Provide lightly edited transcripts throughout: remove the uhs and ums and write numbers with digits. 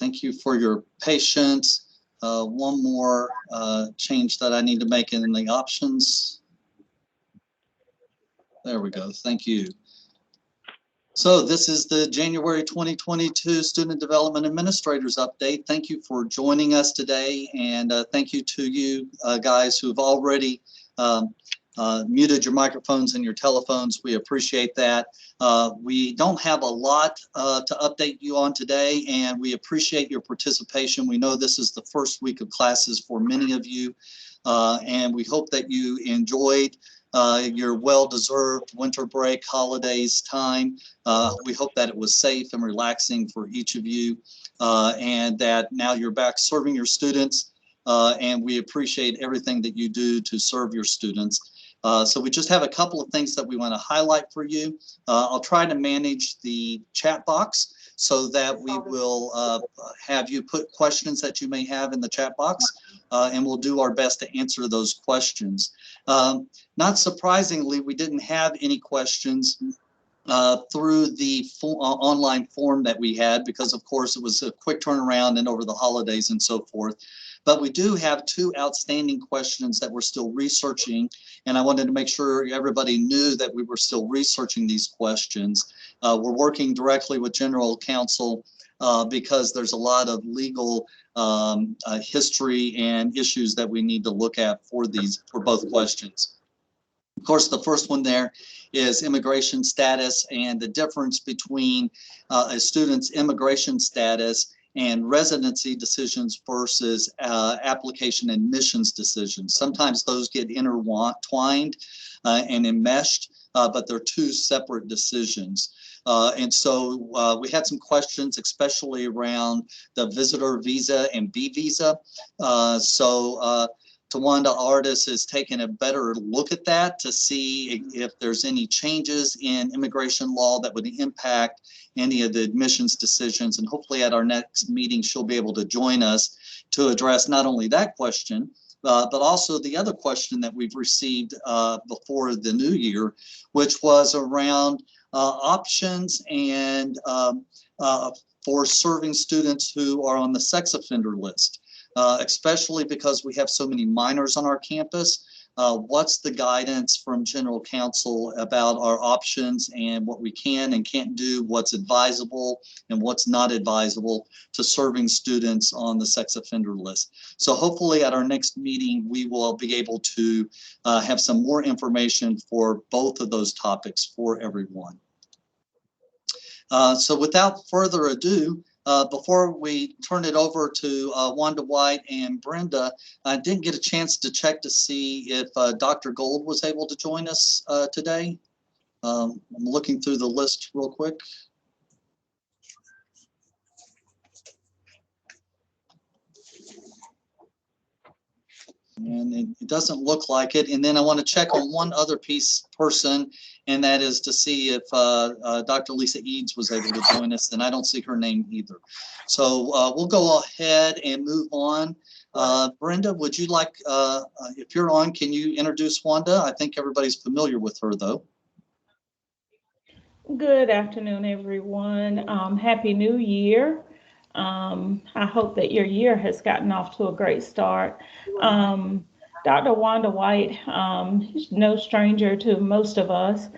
Thank you for your patience. One more change that I need to make in the options. There we go. Thank you. So this is the January 2022 Student Development Administrators Update. Thank you for joining us today, and thank you to you guys who've already muted your microphones and your telephones. We appreciate that. We don't have a lot to update you on today, and we appreciate your participation. We know this is the first week of classes for many of you, and we hope that you enjoyed your well-deserved winter break holidays time. We hope that it was safe and relaxing for each of you, and that now you're back serving your students, and we appreciate everything that you do to serve your students. So we just have a couple of things that we want to highlight for you. I'll try to manage the chat box so that we will have you put questions that you may have in the chat box, and we'll do our best to answer those questions. Not surprisingly, we didn't have any questions through the online form that we had because, of course, it was a quick turnaround and over the holidays and so forth. But we do have two outstanding questions that we're still researching, and I wanted to make sure everybody knew that we were still researching these questions. We're working directly with General Counsel because there's a lot of legal history and issues that we need to look at for both questions. Of course, the first one there is immigration status and the difference between a student's immigration status and residency decisions versus application admissions decisions. Sometimes those get intertwined and enmeshed, but they're two separate decisions. And so we had some questions, especially around the visitor visa and B visa. Tawanda Artis has taken a better look at that to see if there's any changes in immigration law that would impact any of the admissions decisions. And hopefully at our next meeting, she'll be able to join us to address not only that question, but also the other question that we've received before the new year, which was around options and for serving students who are on the sex offender list. Especially because we have so many minors on our campus. What's the guidance from General Counsel about our options and what we can and can't do, what's advisable and what's not advisable to serving students on the sex offender list? So hopefully at our next meeting, we will be able to have some more information for both of those topics for everyone. So without further ado, before we turn it over to Wanda White and Brenda, I didn't get a chance to check to see if Dr. Gold was able to join us today. I'm looking through the list real quick. And it doesn't look like it. And then I want to check on one other person, and that is to see if Dr. Lisa Eads was able to join us, and I don't see her name either. So we'll go ahead and move on. Brenda, would you like, if you're on, can you introduce Wanda? I think everybody's familiar with her, though. Good afternoon, everyone. Happy New Year. I hope that your year has gotten off to a great start. Dr. Wanda White, no stranger to most of us,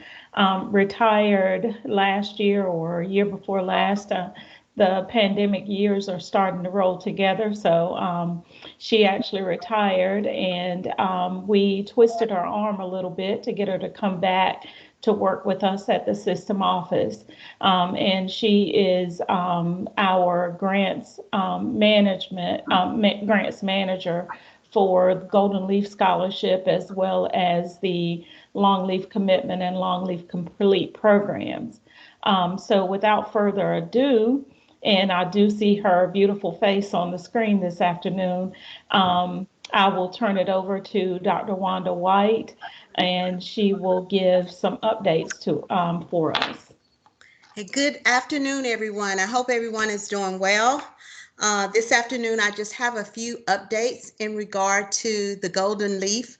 retired last year or year before last. The pandemic years are starting to roll together, so she actually retired, and we twisted her arm a little bit to get her to come back to work with us at the system office. And she is our grants grants manager for the Golden Leaf Scholarship, as well as the Longleaf Commitment and Longleaf Complete programs. So without further ado, and I do see her beautiful face on the screen this afternoon, I will turn it over to Dr. Wanda White, and she will give some updates for us. Hey, good afternoon, everyone. I hope everyone is doing well. This afternoon, I just have a few updates in regard to the Golden Leaf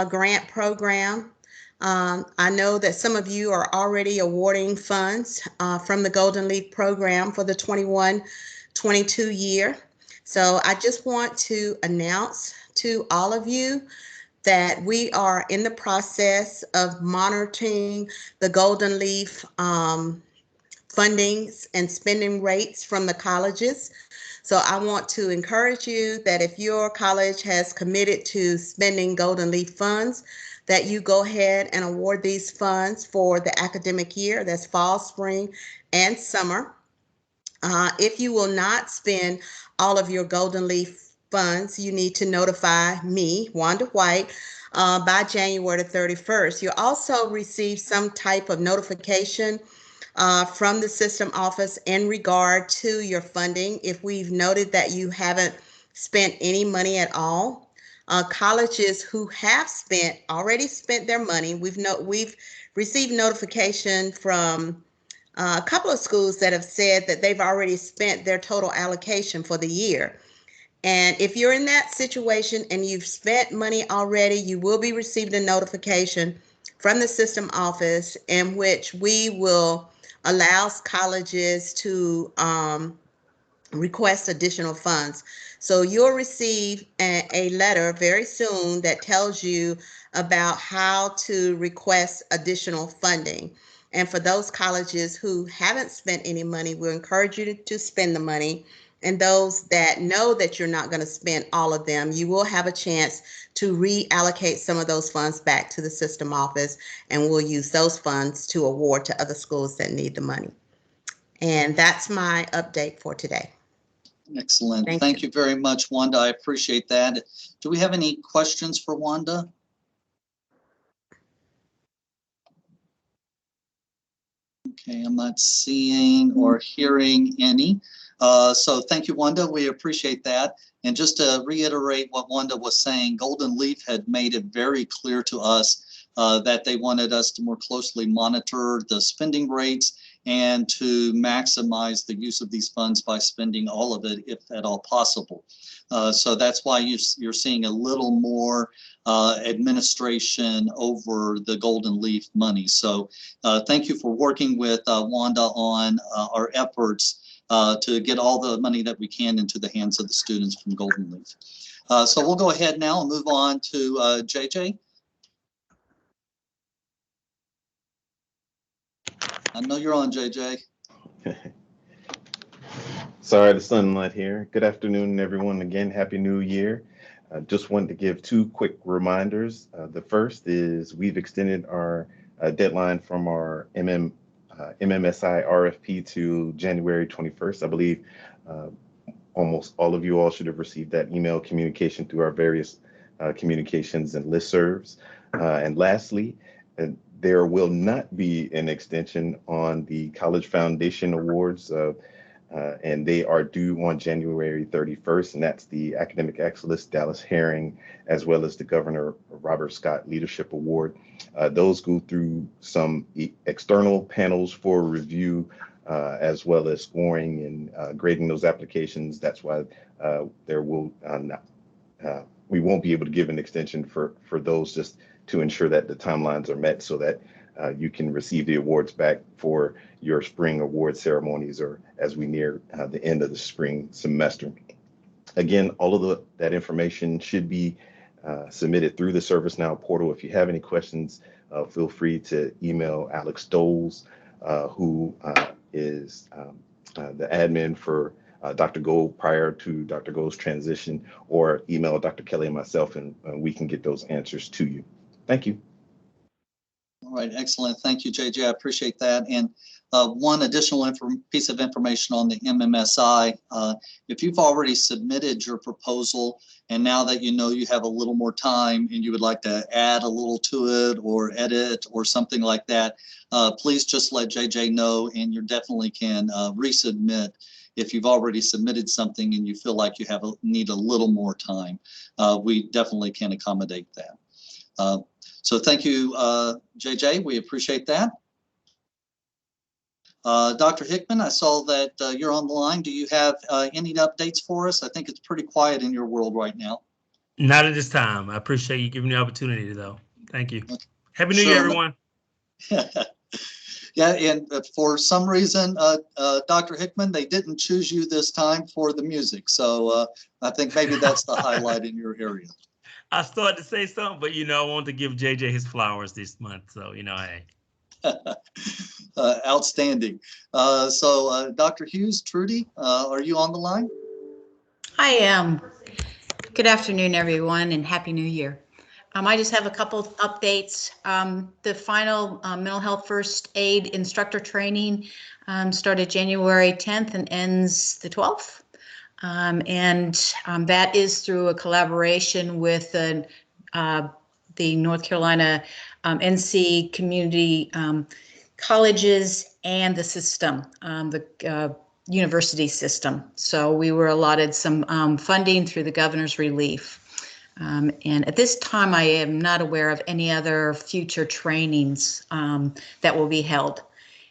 grant program. I know that some of you are already awarding funds from the Golden Leaf program for the 22 year. So I just want to announce to all of you that we are in the process of monitoring the Golden Leaf fundings and spending rates from the colleges. So I want to encourage you that if your college has committed to spending Golden Leaf funds, that you go ahead and award these funds for the academic year. That's fall, spring, and summer. If you will not spend all of your Golden Leaf funds, you need to notify me, Wanda White, by January 31st. You'll also receive some type of notification from the system office in regard to your funding. If we've noted that you haven't spent any money at all, colleges who have already spent their money, we've received notification from a couple of schools that have said that they've already spent their total allocation for the year. And if you're in that situation and you've spent money already, you will be receiving a notification from the system office in which we will allow colleges to request additional funds. So you'll receive a letter very soon that tells you about how to request additional funding. And for those colleges who haven't spent any money, we'll encourage you to spend the money. And those that know that you're not going to spend all of them, you will have a chance to reallocate some of those funds back to the system office, and we'll use those funds to award to other schools that need the money. And that's my update for today. Excellent. Thank you very much, Wanda. I appreciate that. Do we have any questions for Wanda? Okay, I'm not seeing or hearing any. So thank you, Wanda. We appreciate that. And just to reiterate what Wanda was saying, Golden Leaf had made it very clear to us that they wanted us to more closely monitor the spending rates and to maximize the use of these funds by spending all of it, if at all possible. So that's why you're seeing a little more administration over the Golden Leaf money. So thank you for working with Wanda on our efforts to get all the money that we can into the hands of the students from Golden Leaf. So we'll go ahead now and move on to JJ. I know you're on, JJ. Sorry, the sunlight here. Good afternoon, everyone. Again, Happy New Year. Just wanted to give two quick reminders. The first is we've extended our deadline from our MMSI RFP to January 21st. I believe almost all of you all should have received that email communication through our various communications and listservs. And lastly, there will not be an extension on the College Foundation Awards, and they are due on January 31st, and that's the Academic Excellence Dallas Herring, as well as the Governor Robert Scott Leadership Award. Those go through some external panels for review, as well as scoring and grading those applications. That's why there will we won't be able to give an extension for those, just to ensure that the timelines are met so that you can receive the awards back for your spring award ceremonies, or as we near the end of the spring semester. Again, all of that information should be submitted through the ServiceNow portal. If you have any questions, feel free to email Alex Doles, who is the admin for Dr. Gold prior to Dr. Gold's transition, or email Dr. Kelly and myself, and we can get those answers to you. Thank you. All right, excellent. Thank you, JJ. I appreciate that. And one additional piece of information on the MMSI, if you've already submitted your proposal, and now that you know you have a little more time and you would like to add a little to it or edit or something like that, please just let JJ know, and you definitely can resubmit if you've already submitted something and you feel like you need a little more time. We definitely can accommodate that. So thank you, JJ. We appreciate that. Dr. Hickman, I saw that you're on the line. Do you have any updates for us? I think it's pretty quiet in your world right now. Not at this time. I appreciate you giving me the opportunity, though. Thank you. Okay. Happy New Year, everyone. Yeah, and for some reason, Dr. Hickman, they didn't choose you this time for the music. So I think maybe that's the highlight in your area. I started to say something, but I want to give JJ his flowers this month. So, hey. Outstanding. Dr. Hughes, Trudy, are you on the line? I am. Good afternoon, everyone, and Happy New Year. I just have a couple of updates. The final mental health first aid instructor training started January 10th and ends the 12th. That is through a collaboration with the North Carolina NC community colleges and the system, the university system. So we were allotted some funding through the governor's relief. And at this time, I am not aware of any other future trainings that will be held.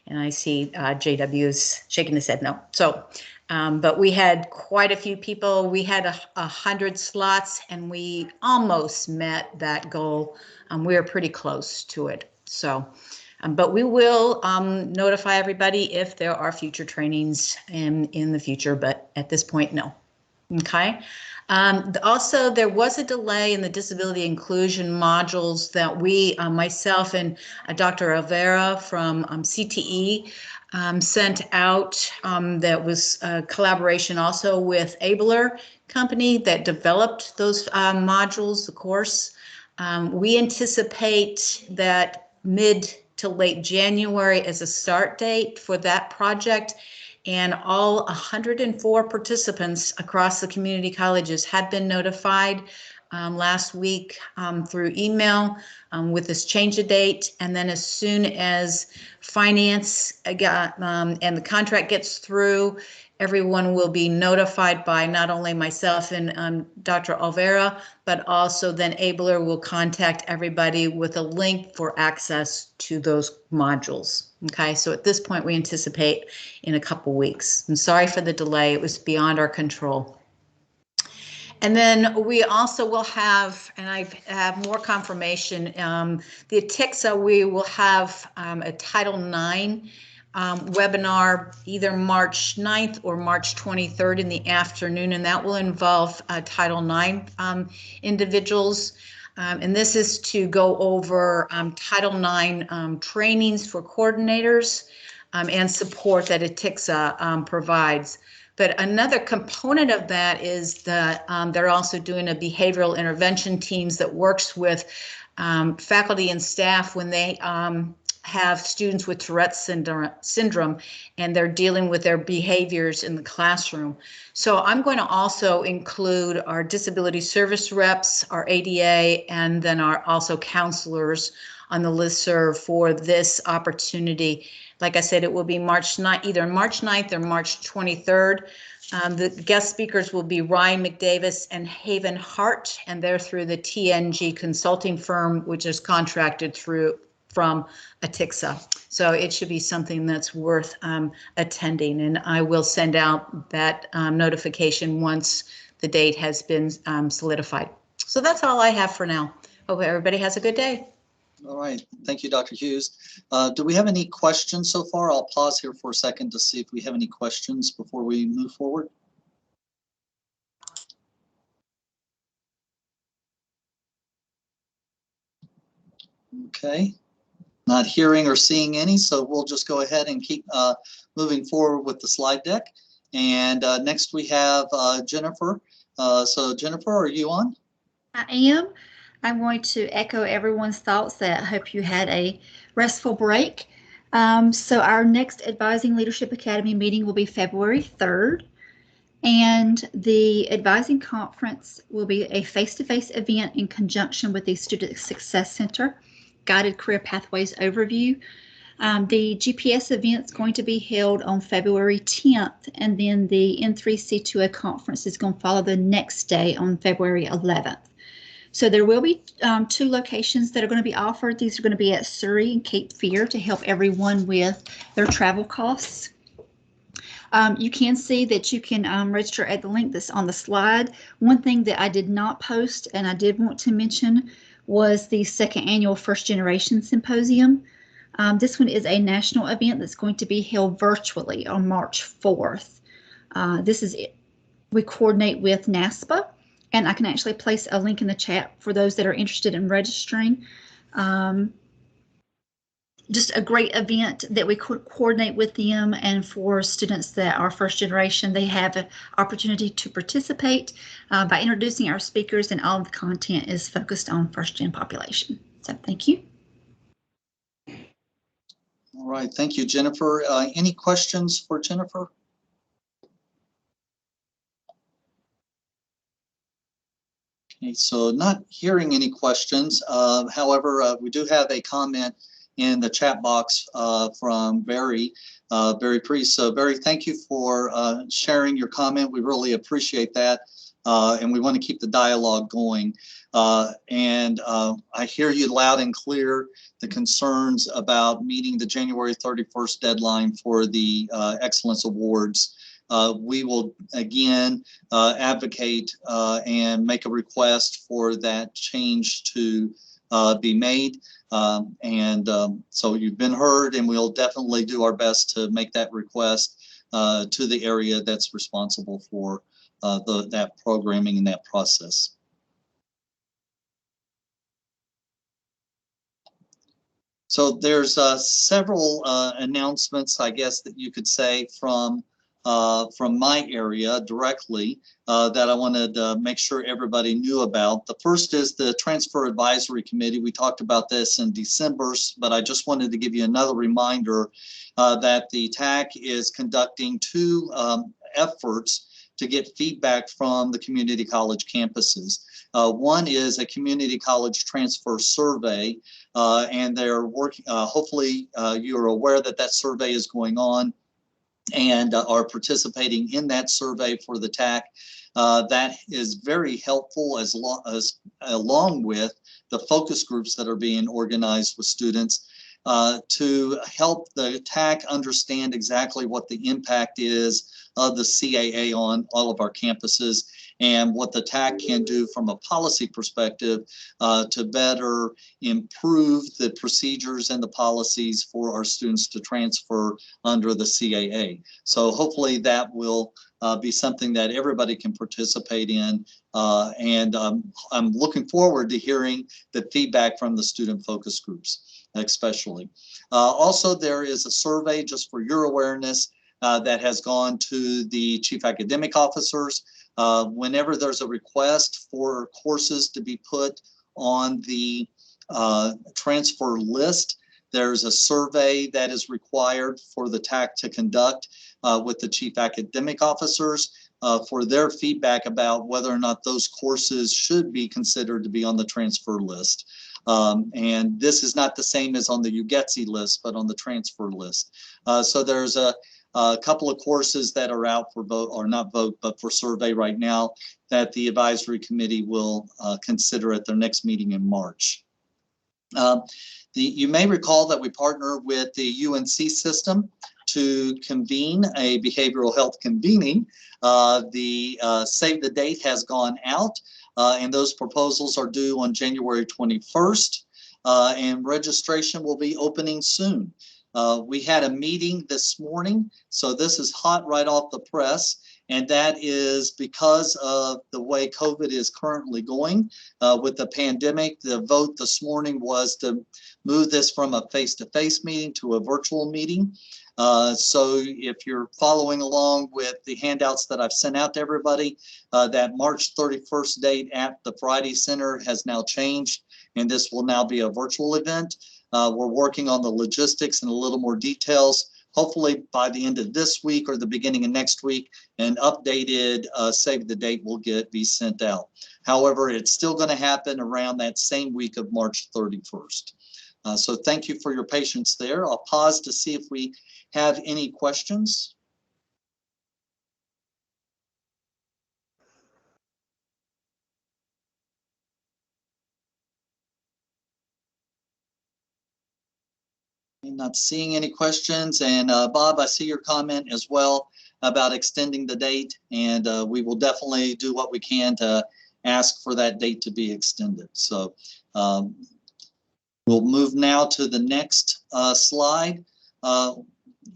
And I see JW is shaking his head no. So, but we had quite a few people. We had 100 slots and we almost met that goal. We are pretty close to it. So, but we will notify everybody if there are future trainings in the future, but at this point, no. Okay. Also, there was a delay in the disability inclusion modules that we, myself and Dr. Alvera from CTE sent out. That was a collaboration also with Abler Company that developed those modules, the course. We anticipate that mid to late January as a start date for that project. And all 104 participants across the community colleges had been notified last week through email with this change of date. And then as soon as finance and the contract gets through, everyone will be notified by not only myself and Dr. Alvera, but also then Abler will contact everybody with a link for access to those modules. Okay, so at this point, we anticipate in a couple weeks. I'm sorry for the delay. It was beyond our control. And then we also will have, and I have more confirmation, the ATICSA, we will have a Title IX webinar either March 9th or March 23rd in the afternoon, and that will involve Title IX individuals. And this is to go over Title IX trainings for coordinators and support that ATICSA provides. But another component of that is that they're also doing a behavioral intervention teams that works with faculty and staff when they have students with Tourette's syndrome and they're dealing with their behaviors in the classroom. So I'm going to also include our disability service reps, our ADA, and then our also counselors on the listserv for this opportunity. Like I said, it will be either March 9th or March 23rd. The guest speakers will be Ryan McDavis and Haven Hart, and they're through the TNG consulting firm, which is contracted from ATICSA. So it should be something that's worth attending, and I will send out that notification once the date has been solidified. So that's all I have for now. Hope everybody has a good day. All right, thank you, Dr. Hughes. Do we have any questions so far? I'll pause here for a second to see if we have any questions before we move forward. Okay, not hearing or seeing any, so we'll just go ahead and keep moving forward with the slide deck. And next we have Jennifer. So Jennifer, are you on? I am. I'm going to echo everyone's thoughts that I hope you had a restful break. So our next Advising Leadership Academy meeting will be February 3rd. And the Advising Conference will be a face-to-face event in conjunction with the Student Success Center Guided Career Pathways Overview. The GPS event is going to be held on February 10th, and then the N3C2A conference is going to follow the next day on February 11th. So there will be 2 locations that are going to be offered. These are going to be at Surrey and Cape Fear to help everyone with their travel costs. You can see that you can register at the link that's on the slide. One thing that I did not post and I did want to mention was the 2nd annual First Generation Symposium. This one is a national event that's going to be held virtually on March 4th. We coordinate with NASPA, and I can actually place a link in the chat for those that are interested in registering. Just a great event that we could coordinate with them, and for students that are first generation, they have an opportunity to participate by introducing our speakers, and all of the content is focused on first gen population. So thank you. All right, thank you, Jennifer. Any questions for Jennifer? Okay, so not hearing any questions. However, we do have a comment in the chat box from Barry Priest. So Barry, thank you for sharing your comment. We really appreciate that. And we want to keep the dialogue going. I hear you loud and clear, the concerns about meeting the January 31st deadline for the Excellence Awards. We will again advocate and make a request for that change to be made. So you've been heard, and we'll definitely do our best to make that request to the area that's responsible for that programming and that process. So there's several announcements, I guess, that you could say from my area directly that I wanted to make sure everybody knew about. The first is the Transfer Advisory Committee. We talked about this in December, but I just wanted to give you another reminder that the TAC is conducting two efforts to get feedback from the community college campuses. One is a community college transfer survey, and they're working, hopefully you're aware that that survey is going on and are participating in that survey for the TAC. That is very helpful along with the focus groups that are being organized with students to help the TAC understand exactly what the impact is of the CAA on all of our campuses, and what the TAC can do from a policy perspective to better improve the procedures and the policies for our students to transfer under the CAA. So hopefully that will be something that everybody can participate in. I'm looking forward to hearing the feedback from the student focus groups, especially. Also, there is a survey, just for your awareness, that has gone to the chief academic officers. Whenever there's a request for courses to be put on the transfer list, there's a survey that is required for the TAC to conduct with the chief academic officers for their feedback about whether or not those courses should be considered to be on the transfer list. And this is not the same as on the UGETSI list, but on the transfer list. So there's a couple of courses that are out for vote, or not vote, but for survey right now, that the advisory committee will consider at their next meeting in March. You may recall that we partner with the UNC system to convene a behavioral health convening. The save the date has gone out, and those proposals are due on January 21st, and registration will be opening soon. We had a meeting this morning, so this is hot right off the press, and that is because of the way COVID is currently going with the pandemic. The vote this morning was to move this from a face-to-face meeting to a virtual meeting. So if you're following along with the handouts that I've sent out to everybody, that March 31st date at the Friday Center has now changed, and this will now be a virtual event. We're working on the logistics and a little more details. Hopefully by the end of this week or the beginning of next week, an updated save the date will be sent out. However, it's still going to happen around that same week of March 31st. So thank you for your patience there. I'll pause to see if we have any questions. I'm not seeing any questions. And Bob, I see your comment as well about extending the date, and we will definitely do what we can to ask for that date to be extended. So We'll move now to the next slide.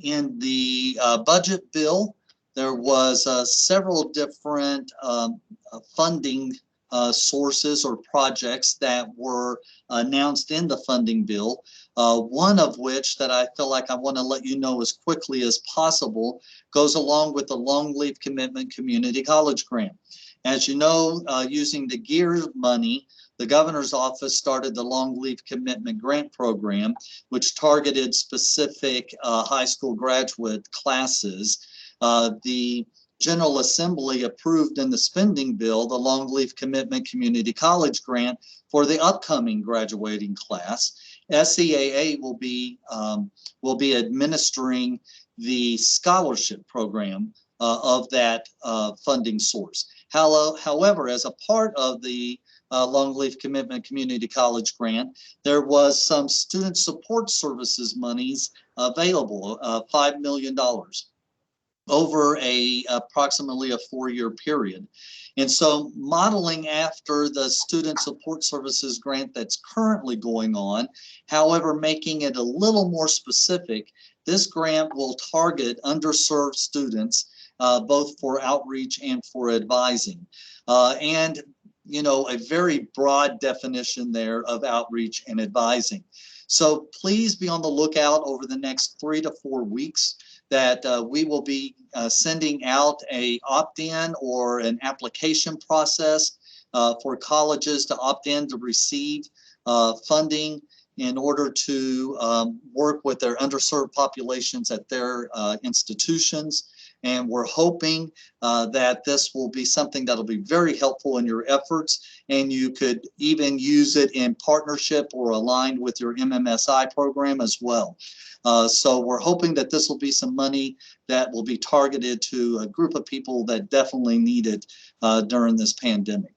In the budget bill, there was several different funding sources or projects that were announced in the funding bill. One of which that I feel like I want to let you know as quickly as possible goes along with the Longleaf Commitment Community College Grant. As you know, using the GEAR money, the governor's office started the Longleaf Commitment Grant Program, which targeted specific high school graduate classes. The General Assembly approved in the spending bill the Longleaf Commitment Community College Grant for the upcoming graduating class. SEAA will be administering the scholarship program of that funding source. However, as a part of the Longleaf Commitment Community College Grant, there was some student support services monies available, $5 million over approximately a 4-year period. And so modeling after the student support services grant that's currently going on, however, making it a little more specific, this grant will target underserved students, both for outreach and for advising. And you know, a very broad definition there of outreach and advising. So please be on the lookout over the next 3 to 4 weeks that we will be sending out a opt-in or an application process for colleges to opt in to receive funding in order to work with their underserved populations at their institutions. And we're hoping that this will be something that'll be very helpful in your efforts, and you could even use it in partnership or aligned with your MMSI program as well. So we're hoping that this will be some money that will be targeted to a group of people that definitely need it during this pandemic.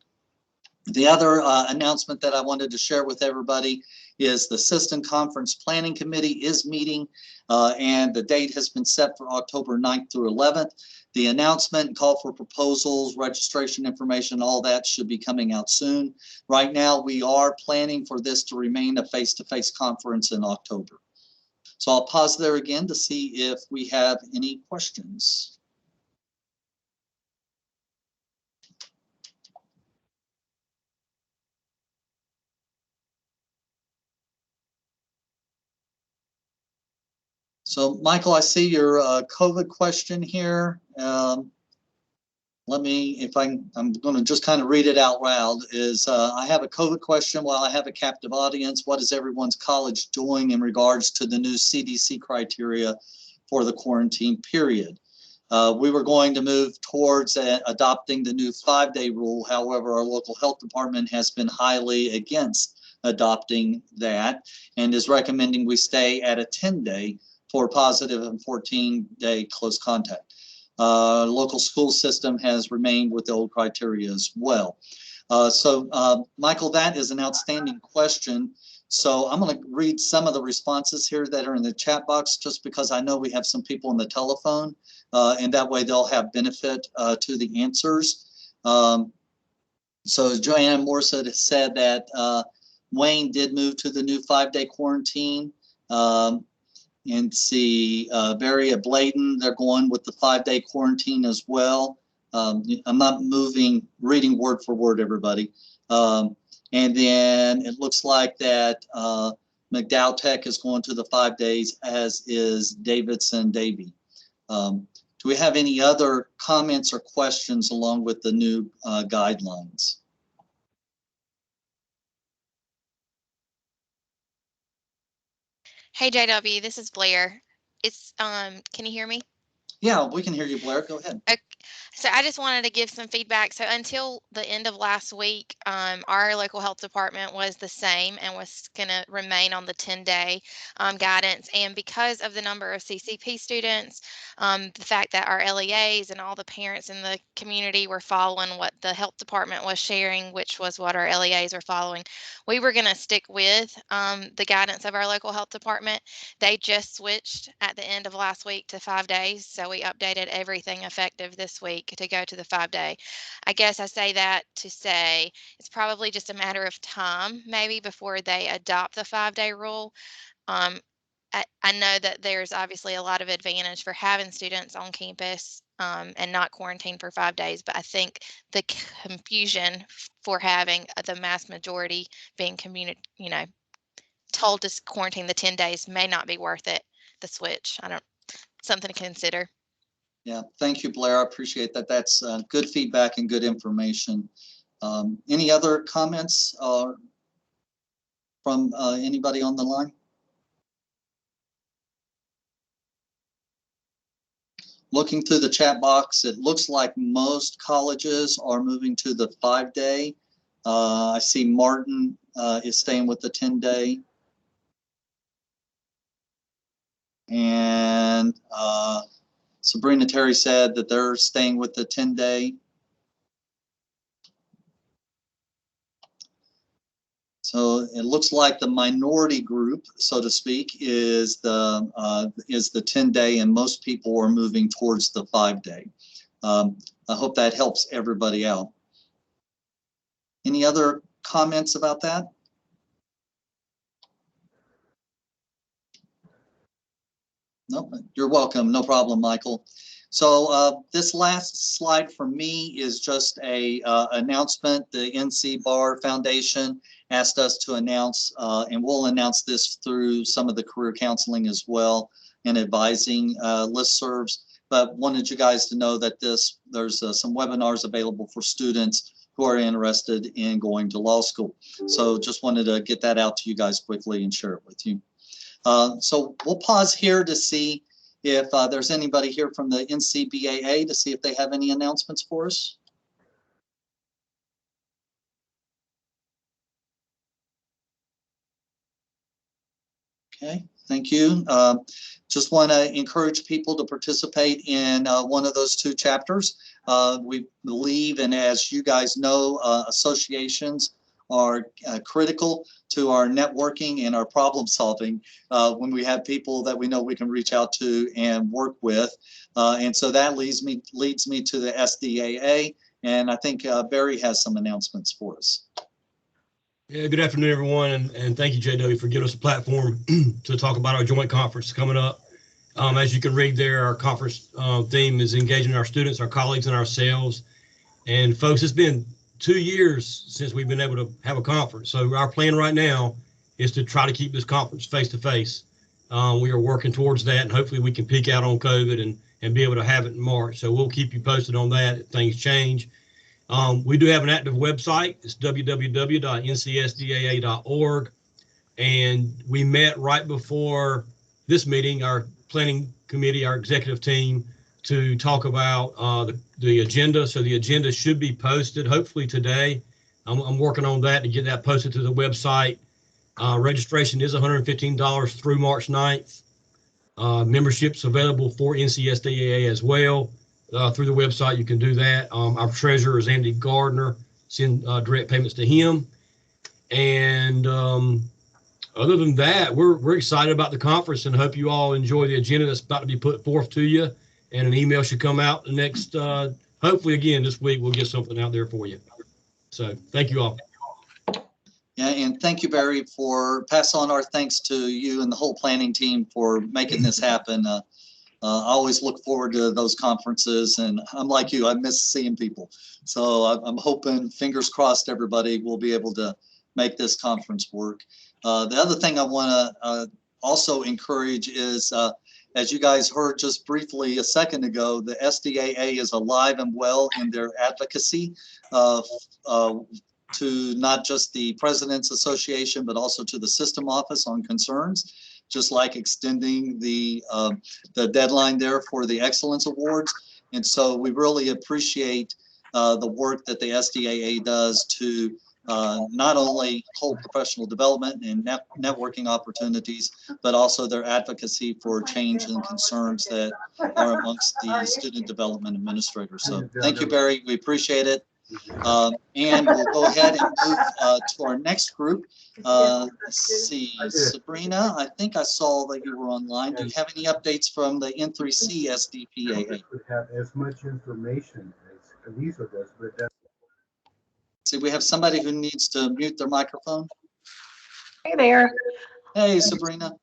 The other announcement that I wanted to share with everybody is the System Conference Planning Committee is meeting, and the date has been set for October 9th through 11th. The announcement, call for proposals, registration information, all that should be coming out soon. Right now, we are planning for this to remain a face-to-face conference in October. So I'll pause there again to see if we have any questions. So Michael, I see your COVID question here. Let me, I'm going to just kind of read it out loud. I have a COVID question while I have a captive audience. What is everyone's college doing in regards to the new CDC criteria for the quarantine period? We were going to move towards adopting the new 5-day rule. However, our local health department has been highly against adopting that and is recommending we stay at a 10-day for positive and 14-day close contact. Local school system has remained with the old criteria as well. Michael, that is an outstanding question. So I'm going to read some of the responses here that are in the chat box, just because I know we have some people on the telephone, and that way they'll have benefit to the answers. So Joanna Morse said that Wayne did move to the new 5-day quarantine. And see, Barry at Bladen, they're going with the 5-day quarantine as well. I'm not reading word for word, everybody. And then it looks like that McDowell Tech is going to the 5 days, as is Davidson Davie. Do we have any other comments or questions along with the new guidelines? Hey JW, this is Blair. Can you hear me? Yeah, we can hear you, Blair. Go ahead. Okay. So I just wanted to give some feedback. So until the end of last week, our local health department was the same and was going to remain on the 10-day guidance. And because of the number of CCP students, the fact that our LEAs and all the parents in the community were following what the health department was sharing, which was what our LEAs were following, we were going to stick with the guidance of our local health department. They just switched at the end of last week to 5 days. So we updated everything effective this this week to go to the 5-day. I guess I say that to say it's probably just a matter of time, maybe, before they adopt the 5-day rule. I know that there's obviously a lot of advantage for having students on campus and not quarantined for 5 days, but I think the confusion for having the mass majority being told to quarantine the 10 days may not be worth it, the switch. Something to consider. Yeah, thank you, Blair. I appreciate that. That's good feedback and good information. Any other comments from anybody on the line? Looking through the chat box, it looks like most colleges are moving to the 5-day. I see Martin is staying with the 10-day. And Sabrina Terry said that they're staying with the 10-day. So it looks like the minority group, so to speak, is the 10-day, and most people are moving towards the 5-day. I hope that helps everybody out. Any other comments about that? No, you're welcome. No problem, Michael. So this last slide for me is just a announcement. The NC Bar Foundation asked us to announce, and we'll announce this through some of the career counseling as well and advising listservs, but wanted you guys to know that there's some webinars available for students who are interested in going to law school. So just wanted to get that out to you guys quickly and share it with you. So we'll pause here to see if there's anybody here from the NCBAA to see if they have any announcements for us. Okay, thank you. Just want to encourage people to participate in one of those 2 chapters. We believe, and as you guys know, associations are critical to our networking and our problem solving when we have people that we know we can reach out to and work with. And so that leads me to the SDAA, and I think Barry has some announcements for us. Yeah, good afternoon, everyone, and thank you, JW, for giving us a platform to talk about our joint conference coming up. As you can read there, our conference theme is engaging our students, our colleagues, and ourselves. And folks, it's been 2 years since we've been able to have a conference. So our plan right now is to try to keep this conference face-to-face. We are working towards that, and hopefully we can peak out on COVID and be able to have it in March. So we'll keep you posted on that if things change. We do have an active website. It's www.ncsdaa.org. And we met right before this meeting, our planning committee, our executive team, to talk about the agenda. So the agenda should be posted hopefully today. I'm working on that to get that posted to the website. Registration is $115 through March 9th. Membership's available for NCSDAA as well. Through the website, you can do that. Our treasurer is Andy Gardner. Send direct payments to him. And other than that, we're excited about the conference and hope you all enjoy the agenda that's about to be put forth to you. And an email should come out the next, hopefully again this week, we'll get something out there for you. So thank you all. Yeah, and thank you, Barry, for pass on our thanks to you and the whole planning team for making this happen. I always look forward to those conferences, and I'm like you, I miss seeing people. So I'm hoping, fingers crossed, everybody will be able to make this conference work. The other thing I want to also encourage is, as you guys heard just briefly a second ago, the SDAA is alive and well in their advocacy to not just the President's Association, but also to the system office on concerns, just like extending the deadline there for the Excellence Awards. And so we really appreciate the work that the SDAA does to not only hold professional development and networking opportunities, but also their advocacy for change and concerns that are amongst the student development administrators. So thank you, Barry. We appreciate it. And we'll go ahead and move to our next group. Let's see, Sabrina, I think I saw that you were online. Do you have any updates from the N3C SDPAA? Have as much information as Elisa does, but that's See, we have somebody who needs to mute their microphone. Hey there. Hey, Sabrina.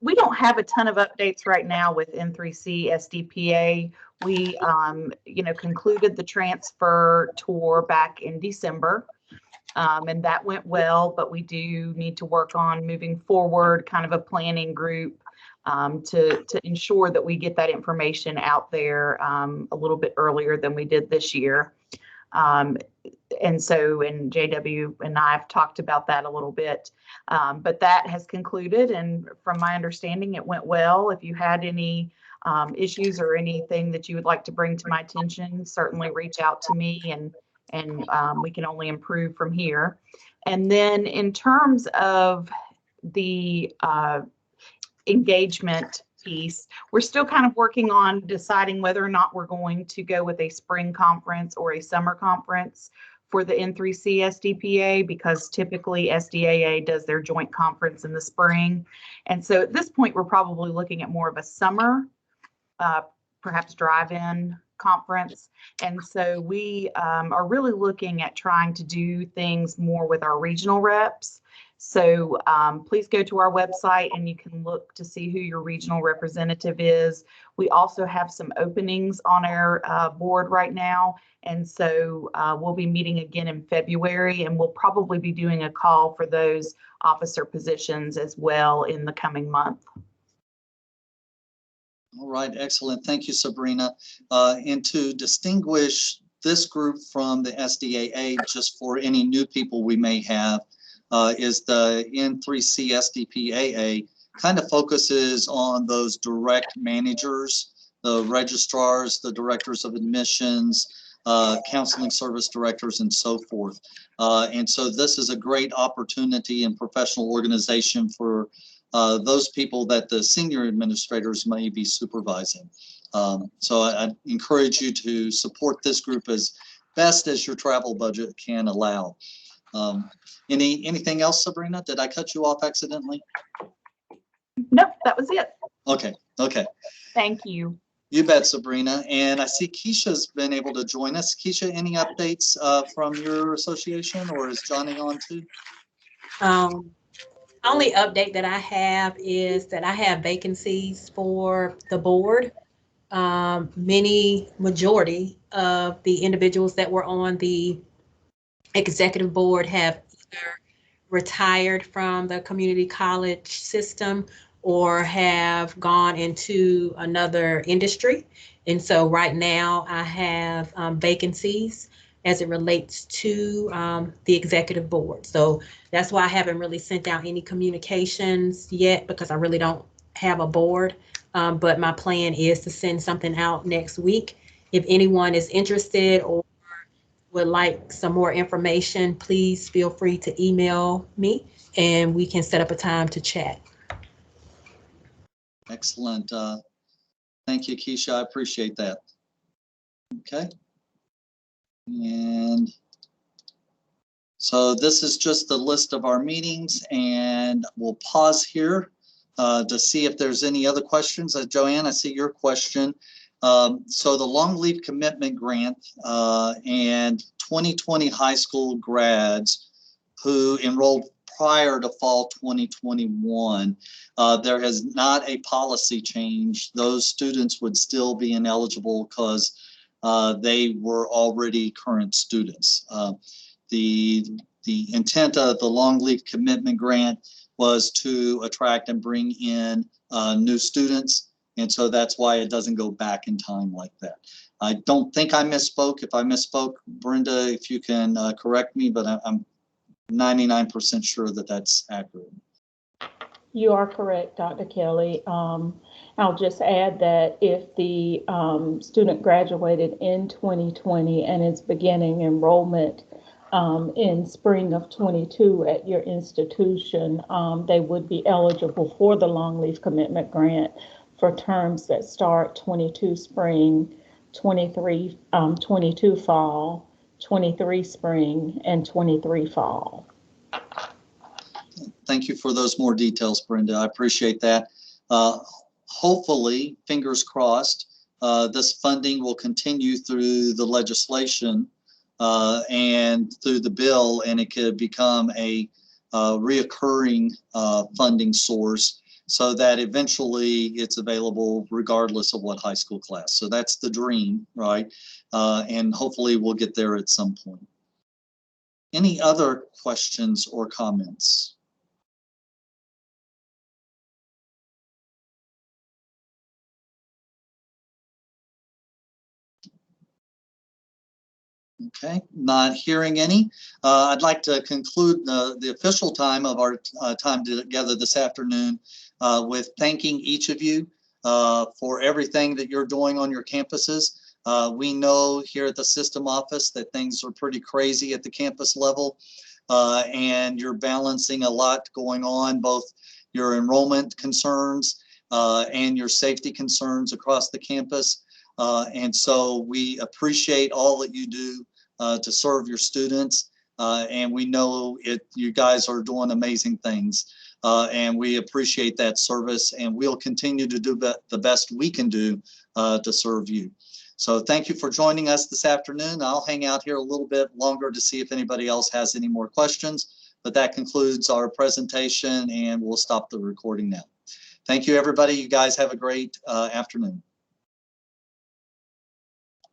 We don't have a ton of updates right now with N3C SDPA. We, concluded the transfer tour back in December, and that went well, but we do need to work on moving forward, kind of a planning group to ensure that we get that information out there a little bit earlier than we did this year. And JW and I have talked about that a little bit, but that has concluded. And from my understanding, it went well. If you had any issues or anything that you would like to bring to my attention, certainly reach out to me, and we can only improve from here. And then in terms of the engagement piece, we're still kind of working on deciding whether or not we're going to go with a spring conference or a summer conference for the N3C SDPA, because typically SDAA does their joint conference in the spring. And so at this point, we're probably looking at more of a summer, perhaps drive-in conference. And so we are really looking at trying to do things more with our regional reps. So please go to our website and you can look to see who your regional representative is. We also have some openings on our board right now. And so we'll be meeting again in February, and we'll probably be doing a call for those officer positions as well in the coming month. All right, excellent. Thank you, Sabrina. And to distinguish this group from the SDAA, just for any new people we may have, is the N3C SDPAA kind of focuses on those direct managers, the registrars, the directors of admissions, counseling service directors, and so forth. And so this is a great opportunity and professional organization for those people that the senior administrators may be supervising. So I encourage you to support this group as best as your travel budget can allow. Anything else, Sabrina? Did I cut you off accidentally? Nope, that was it. Okay. Thank you. You bet, Sabrina. And I see Keisha's been able to join us. Keisha, any updates from your association, or is Johnny on too? Only update that I have is that I have vacancies for the board. Majority of the individuals that were on the executive board have either retired from the community college system or have gone into another industry. And so right now I have vacancies as it relates to the executive board. So that's why I haven't really sent out any communications yet, because I really don't have a board. But my plan is to send something out next week. If anyone is interested or would like some more information, please feel free to email me and we can set up a time to chat. Excellent. Thank you, Keisha. I appreciate that. Okay. And so this is just the list of our meetings, and we'll pause here to see if there's any other questions. Joanne, I see your question. So the long leave commitment grant and 2020 high school grads who enrolled prior to fall 2021, there has not a policy change. Those students would still be ineligible because they were already current students. The intent of the long leave commitment grant was to attract and bring in new students. And so that's why it doesn't go back in time like that. I don't think I misspoke. If I misspoke, Brenda, if you can correct me, but I'm 99% sure that that's accurate. You are correct, Dr. Kelly. I'll just add that if the student graduated in 2020 and is beginning enrollment in spring of 22 at your institution, they would be eligible for the long leave commitment grant for terms that start 22 spring 22 fall, 23 spring, and 23 fall. Thank you for those more details, Brenda. I appreciate that. Hopefully, fingers crossed, this funding will continue through the legislation and through the bill, and it could become a reoccurring funding source so that eventually it's available regardless of what high school class. So that's the dream, right? And hopefully we'll get there at some point. Any other questions or comments? Okay, not hearing any. I'd like to conclude the official time of our time together this afternoon with thanking each of you for everything that you're doing on your campuses. We know here at the system office that things are pretty crazy at the campus level, and you're balancing a lot going on, both your enrollment concerns and your safety concerns across the campus. And so we appreciate all that you do to serve your students. And we know you guys are doing amazing things. And we appreciate that service, and we'll continue to do the best we can do to serve you. So thank you for joining us this afternoon. I'll hang out here a little bit longer to see if anybody else has any more questions, but that concludes our presentation, and we'll stop the recording now. Thank you, everybody. You guys have a great afternoon.